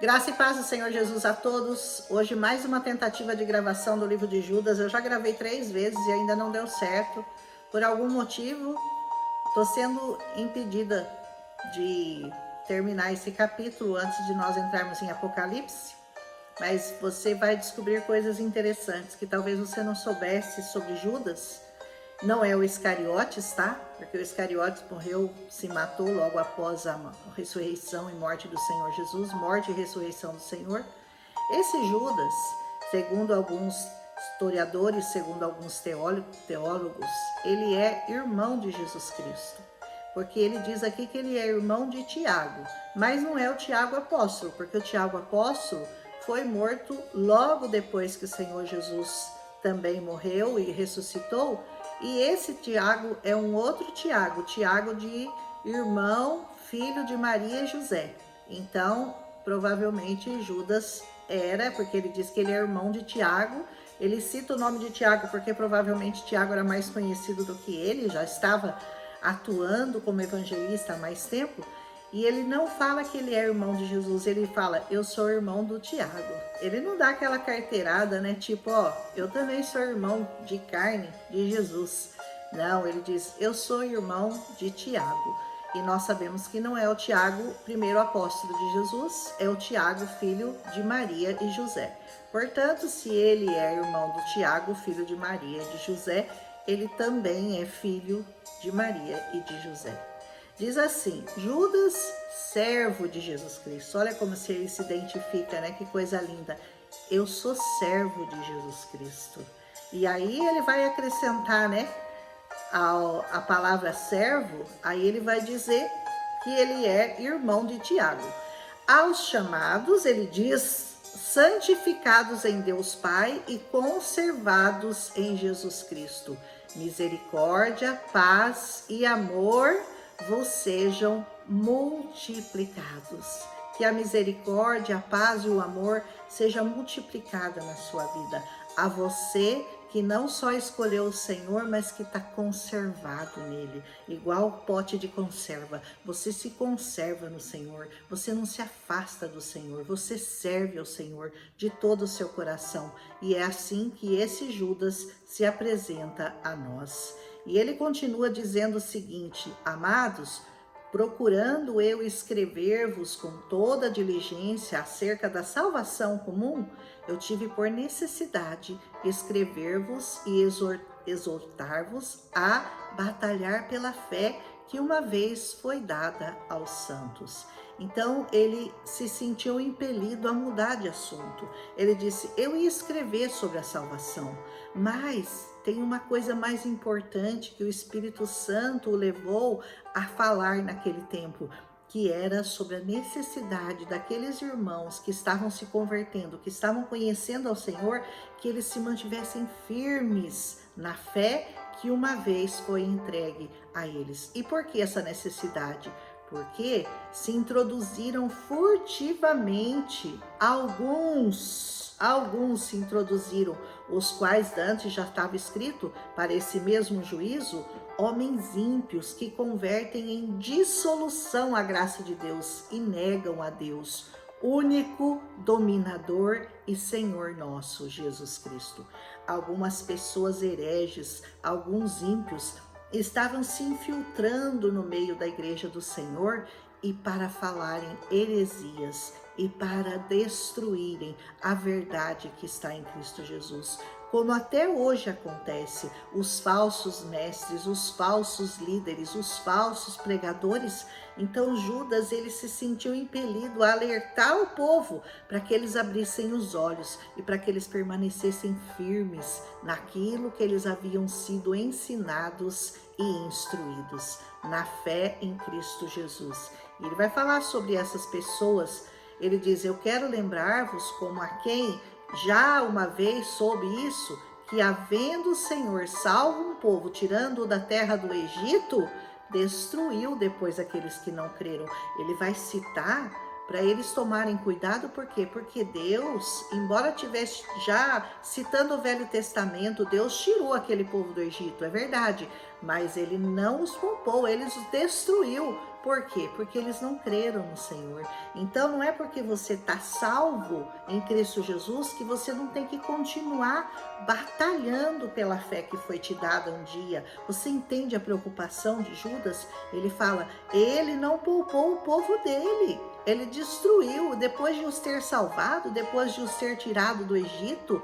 Graça e paz do Senhor Jesus a todos. Hoje mais uma tentativa de gravação do livro de Judas. Eu já gravei 3 vezes e ainda não deu certo. Por algum motivo, estou sendo impedida de terminar esse capítulo antes de nós entrarmos em Apocalipse. Mas você vai descobrir coisas interessantes que talvez você não soubesse sobre Judas. Não é o Iscariotes, tá? Porque o Iscariotes morreu, se matou logo após a ressurreição e morte do Senhor Jesus, morte e ressurreição do Senhor. Esse Judas, segundo alguns historiadores, segundo alguns teólogos, ele é irmão de Jesus Cristo. Porque ele diz aqui que ele é irmão de Tiago, mas não é o Tiago apóstolo, porque o Tiago apóstolo foi morto logo depois que o Senhor Jesus também morreu e ressuscitou. E esse Tiago é um outro Tiago, Tiago de irmão, filho de Maria e José. Então, provavelmente Judas era, porque ele diz que ele é irmão de Tiago. Ele cita o nome de Tiago porque provavelmente Tiago era mais conhecido do que ele, já estava atuando como evangelista há mais tempo. E ele não fala que ele é irmão de Jesus, ele fala, eu sou irmão do Tiago. Ele não dá aquela carteirada, né? Tipo, ó, eu também sou irmão de carne de Jesus. Não, ele diz, eu sou irmão de Tiago. E nós sabemos que não é o Tiago, primeiro apóstolo de Jesus, é o Tiago, filho de Maria e José. Portanto, se ele é irmão do Tiago, filho de Maria e de José, ele também é filho de Maria e de José. Diz assim, Judas, servo de Jesus Cristo. Olha como se ele se identifica, né? Que coisa linda. Eu sou servo de Jesus Cristo. E aí ele vai acrescentar, né? A palavra servo, aí ele vai dizer que ele é irmão de Tiago. Aos chamados, ele diz, santificados em Deus Pai e conservados em Jesus Cristo. Misericórdia, paz e amor vos sejam multiplicados. Que a misericórdia, a paz e o amor seja multiplicada na sua vida. A você que não só escolheu o Senhor, mas que está conservado nele, igual pote de conserva. Você se conserva no Senhor, você não se afasta do Senhor, você serve ao Senhor de todo o seu coração. E é assim que esse Judas se apresenta a nós. E ele continua dizendo o seguinte, amados, procurando eu escrever-vos com toda diligência acerca da salvação comum, eu tive por necessidade escrever-vos e exortar-vos a batalhar pela fé que uma vez foi dada aos santos. Então ele se sentiu impelido a mudar de assunto. Ele disse, eu ia escrever sobre a salvação, mas tem uma coisa mais importante que o Espírito Santo o levou a falar naquele tempo, que era sobre a necessidade daqueles irmãos que estavam se convertendo, que estavam conhecendo ao Senhor, que eles se mantivessem firmes na fé que uma vez foi entregue a eles. E por que essa necessidade? Porque se introduziram furtivamente alguns se introduziram, os quais antes já estava escrito para esse mesmo juízo, homens ímpios que convertem em dissolução a graça de Deus e negam a Deus, único dominador e Senhor nosso, Jesus Cristo. Algumas pessoas hereges, alguns ímpios, estavam se infiltrando no meio da igreja do Senhor e para falarem heresias e para destruírem a verdade que está em Cristo Jesus. Como até hoje acontece, os falsos mestres, os falsos líderes, os falsos pregadores. Então Judas, ele se sentiu impelido a alertar o povo para que eles abrissem os olhos e para que eles permanecessem firmes naquilo que eles haviam sido ensinados e instruídos, na fé em Cristo Jesus. E ele vai falar sobre essas pessoas. Ele diz, eu quero lembrar-vos como a quem já uma vez soube isso, que havendo o Senhor salvo um povo, tirando-o da terra do Egito, destruiu depois aqueles que não creram. Ele vai citar para eles tomarem cuidado, por quê? Porque Deus, embora tivesse já citando o Velho Testamento, Deus tirou aquele povo do Egito, é verdade, mas ele não os poupou, ele os destruiu, Por quê? Porque eles não creram no Senhor. Então não é porque você está salvo em Cristo Jesus que você não tem que continuar batalhando pela fé que foi te dada um dia. Você entende a preocupação de Judas? Ele fala, ele não poupou o povo dele. Ele destruiu, depois de os ter salvado, depois de os ter tirado do Egito,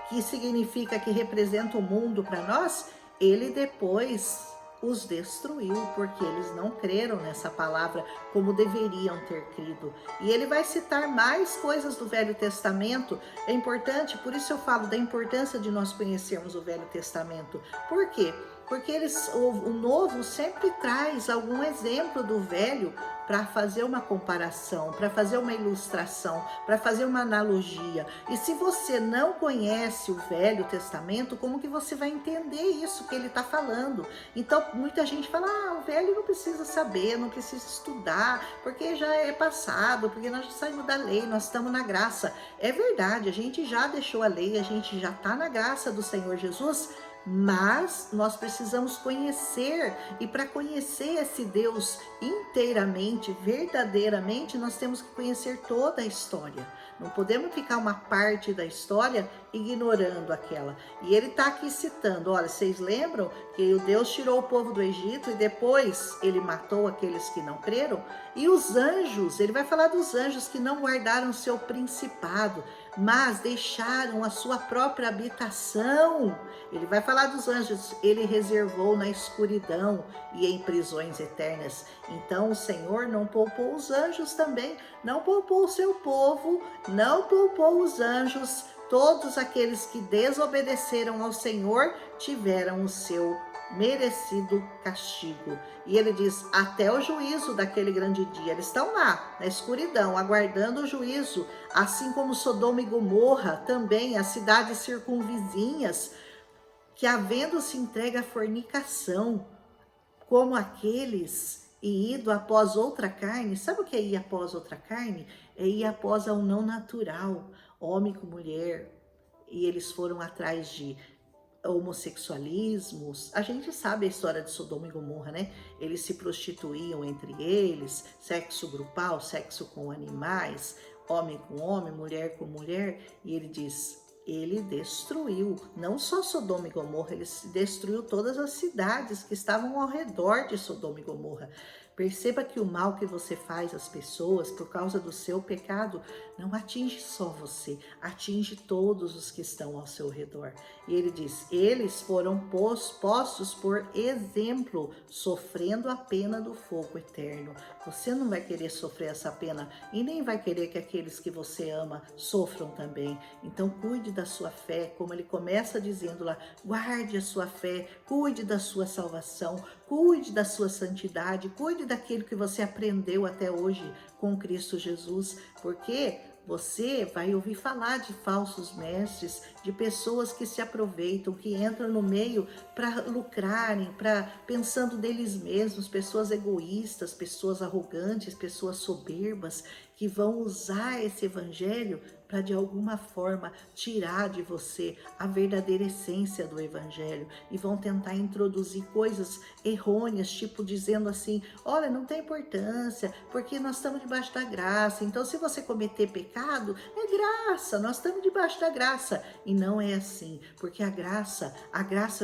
que significa que representa o mundo para nós, ele depois os destruiu, porque eles não creram nessa palavra como deveriam ter crido. E ele vai citar mais coisas do Velho Testamento. É importante, por isso eu falo da importância de nós conhecermos o Velho Testamento. Por quê? Porque o Novo sempre traz algum exemplo do Velho para fazer uma comparação, para fazer uma ilustração, para fazer uma analogia. E se você não conhece o Velho Testamento, como que você vai entender isso que ele está falando? Então, muita gente fala, o Velho não precisa saber, não precisa estudar, porque já é passado, porque nós já saímos da lei, nós estamos na graça. É verdade, a gente já deixou a lei, a gente já está na graça do Senhor Jesus, mas nós precisamos conhecer, e para conhecer esse Deus inteiramente, verdadeiramente, nós temos que conhecer toda a história. Não podemos ficar uma parte da história ignorando aquela. E ele está aqui citando, olha, vocês lembram que o Deus tirou o povo do Egito e depois ele matou aqueles que não creram? E os anjos, ele vai falar dos anjos que não guardaram seu principado, mas deixaram a sua própria habitação. Ele vai falar dos anjos, ele reservou na escuridão e em prisões eternas. Então o Senhor não poupou os anjos também, não poupou o seu povo, não poupou os anjos. Todos aqueles que desobedeceram ao Senhor tiveram o seu merecido castigo. E ele diz, até o juízo daquele grande dia. Eles estão lá, na escuridão, aguardando o juízo, assim como Sodoma e Gomorra, também as cidades circunvizinhas, que havendo-se entregue à fornicação, como aqueles e ido após outra carne. Sabe o que é ir após outra carne? É ir após ao não natural, homem com mulher, e eles foram atrás de homossexualismos. A gente sabe a história de Sodoma e Gomorra, né? Eles se prostituíam entre eles, sexo grupal, sexo com animais, homem com homem, mulher com mulher, e ele diz, ele destruiu, não só Sodoma e Gomorra, ele destruiu todas as cidades que estavam ao redor de Sodoma e Gomorra. Perceba que o mal que você faz às pessoas por causa do seu pecado não atinge só você, atinge todos os que estão ao seu redor. E ele diz, eles foram postos por exemplo, sofrendo a pena do fogo eterno. Você não vai querer sofrer essa pena e nem vai querer que aqueles que você ama sofram também. Então cuide da sua fé, como ele começa dizendo lá, guarde a sua fé, cuide da sua salvação, cuide da sua santidade, cuide daquilo que você aprendeu até hoje com Cristo Jesus, porque você vai ouvir falar de falsos mestres, de pessoas que se aproveitam, que entram no meio para lucrarem, pensando neles mesmos, pessoas egoístas, pessoas arrogantes, pessoas soberbas, que vão usar esse evangelho para de alguma forma tirar de você a verdadeira essência do evangelho e vão tentar introduzir coisas errôneas, tipo dizendo assim, olha, não tem importância, porque nós estamos debaixo da graça, então se você cometer pecado, é graça, nós estamos debaixo da graça. E não é assim, porque a graça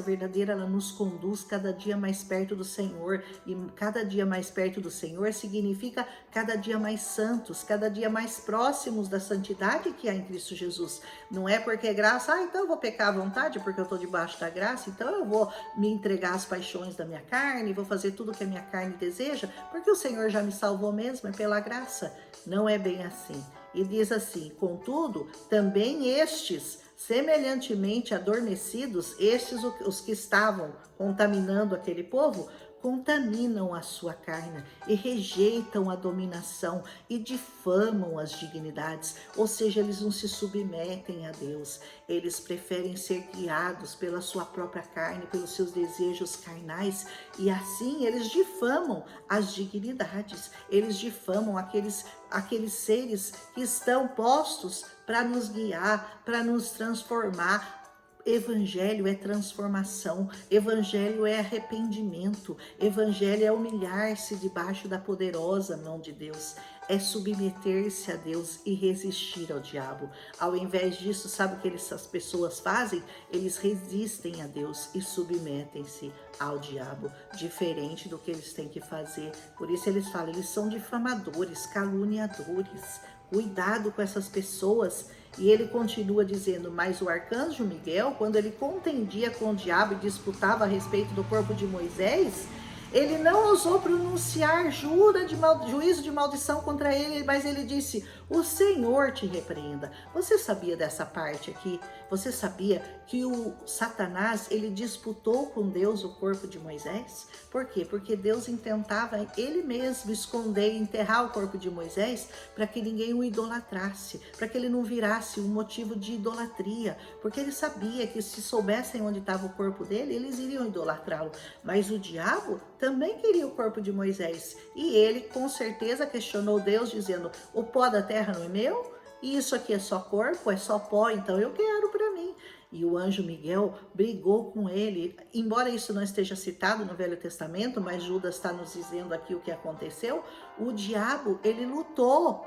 verdadeira, ela nos conduz cada dia mais perto do Senhor, e cada dia mais perto do Senhor significa cada dia mais santos, cada dia mais próximos da santidade que há em Cristo Jesus. Não é porque é graça, então eu vou pecar à vontade porque eu estou debaixo da graça, então eu vou me entregar às paixões da minha carne, vou fazer tudo que a minha carne deseja, porque o Senhor já me salvou mesmo, é pela graça. Não é bem assim. E diz assim, contudo, também estes, semelhantemente adormecidos, estes os que estavam contaminando aquele povo, contaminam a sua carne e rejeitam a dominação e difamam as dignidades, ou seja, eles não se submetem a Deus, eles preferem ser guiados pela sua própria carne, pelos seus desejos carnais, e assim eles difamam as dignidades, eles difamam aqueles seres que estão postos para nos guiar, para nos transformar. Evangelho é transformação, evangelho é arrependimento, evangelho é humilhar-se debaixo da poderosa mão de Deus, é submeter-se a Deus e resistir ao diabo. Ao invés disso, sabe o que as pessoas fazem? Eles resistem a Deus e submetem-se ao diabo, diferente do que eles têm que fazer. Por isso eles falam, eles são difamadores, caluniadores. Cuidado com essas pessoas. E ele continua dizendo, mas o arcanjo Miguel, quando ele contendia com o diabo e disputava a respeito do corpo de Moisés, ele não ousou pronunciar juízo de maldição contra ele, mas ele disse, o Senhor te repreenda. Você sabia dessa parte aqui? Você sabia que o Satanás, ele disputou com Deus o corpo de Moisés? Por quê? Porque Deus intentava ele mesmo esconder e enterrar o corpo de Moisés para que ninguém o idolatrasse, para que ele não virasse um motivo de idolatria, porque ele sabia que se soubessem onde estava o corpo dele, eles iriam idolatrá-lo. Mas o diabo também queria o corpo de Moisés e ele com certeza questionou Deus dizendo, o pó da terra não é meu? E isso aqui é só corpo, é só pó, então eu quero para mim. E o anjo Miguel brigou com ele, embora isso não esteja citado no Velho Testamento, mas Judas está nos dizendo aqui o que aconteceu, o diabo, ele lutou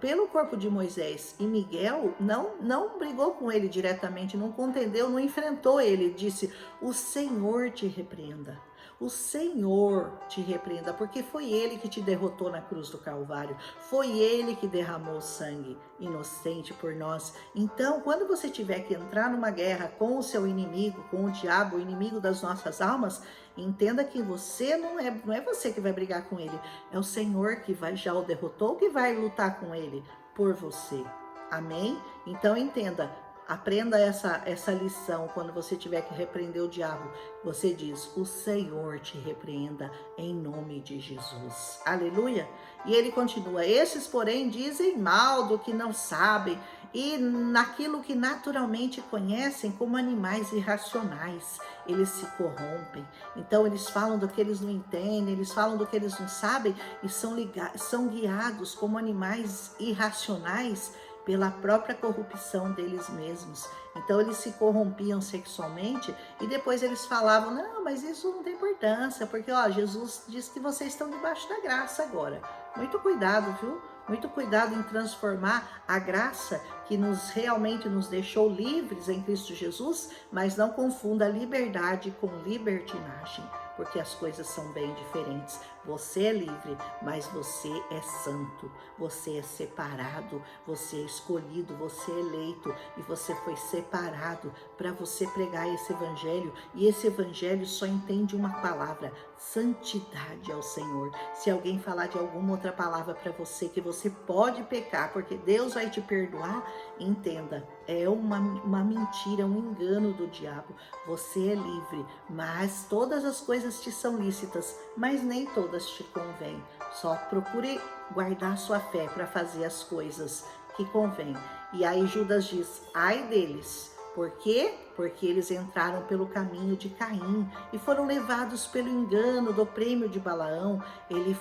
pelo corpo de Moisés, e Miguel não brigou com ele diretamente, não contendeu, não enfrentou ele, disse, o Senhor te repreenda. O Senhor te repreenda, porque foi Ele que te derrotou na cruz do Calvário, foi Ele que derramou sangue inocente por nós. Então, quando você tiver que entrar numa guerra com o seu inimigo, com o diabo, o inimigo das nossas almas, entenda que você não é você que vai brigar com ele, é o Senhor que já o derrotou, que vai lutar com ele por você. Amém? Então entenda. Aprenda essa lição quando você tiver que repreender o diabo. Você diz, o Senhor te repreenda em nome de Jesus. Aleluia! E ele continua, esses porém dizem mal do que não sabem e naquilo que naturalmente conhecem como animais irracionais. Eles se corrompem. Então eles falam do que eles não entendem, eles falam do que eles não sabem e são guiados como animais irracionais pela própria corrupção deles mesmos. Então eles se corrompiam sexualmente e depois eles falavam, não, mas isso não tem importância, porque ó, Jesus diz que vocês estão debaixo da graça agora. Muito cuidado, viu? Muito cuidado em transformar a graça que realmente nos deixou livres em Cristo Jesus, mas não confunda liberdade com libertinagem, porque as coisas são bem diferentes. Você é livre, mas você é santo, você é separado, você é escolhido, você é eleito e você foi separado para você pregar esse evangelho, e esse evangelho só entende uma palavra, santidade ao Senhor. Se alguém falar de alguma outra palavra para você que você pode pecar, porque Deus vai te perdoar, entenda, é uma mentira, um engano do diabo. Você é livre, mas todas as coisas te são lícitas, mas nem todas te convêm. Só procure guardar sua fé para fazer as coisas que convêm. E aí Judas diz, ai deles. Por quê? Porque eles entraram pelo caminho de Caim e foram levados pelo engano do prêmio de Balaão. Ele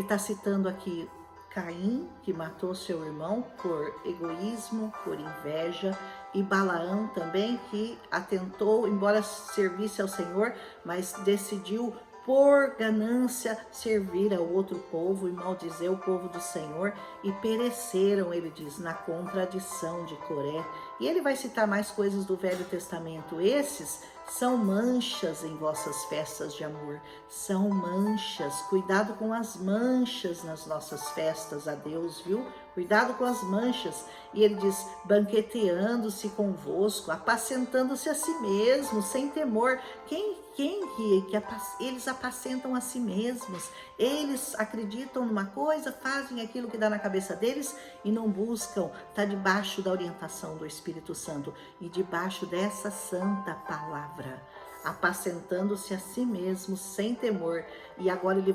está citando aqui Caim, que matou seu irmão por egoísmo, por inveja, e Balaão também, que atentou, embora servisse ao Senhor, mas decidiu por ganância servir ao outro povo e maldizer o povo do Senhor, e pereceram, ele diz, na contradição de Coré. E ele vai citar mais coisas do Velho Testamento. Esses são manchas em vossas festas de amor, são manchas. Cuidado com as manchas nas nossas festas a Deus, viu? Cuidado com as manchas. E ele diz, banqueteando-se convosco, apacentando-se a si mesmo, sem temor. Eles apacentam a si mesmos. Eles acreditam numa coisa, fazem aquilo que dá na cabeça deles e não buscam estar debaixo da orientação do Espírito Santo e debaixo dessa santa palavra, apacentando-se a si mesmos sem temor. E agora ele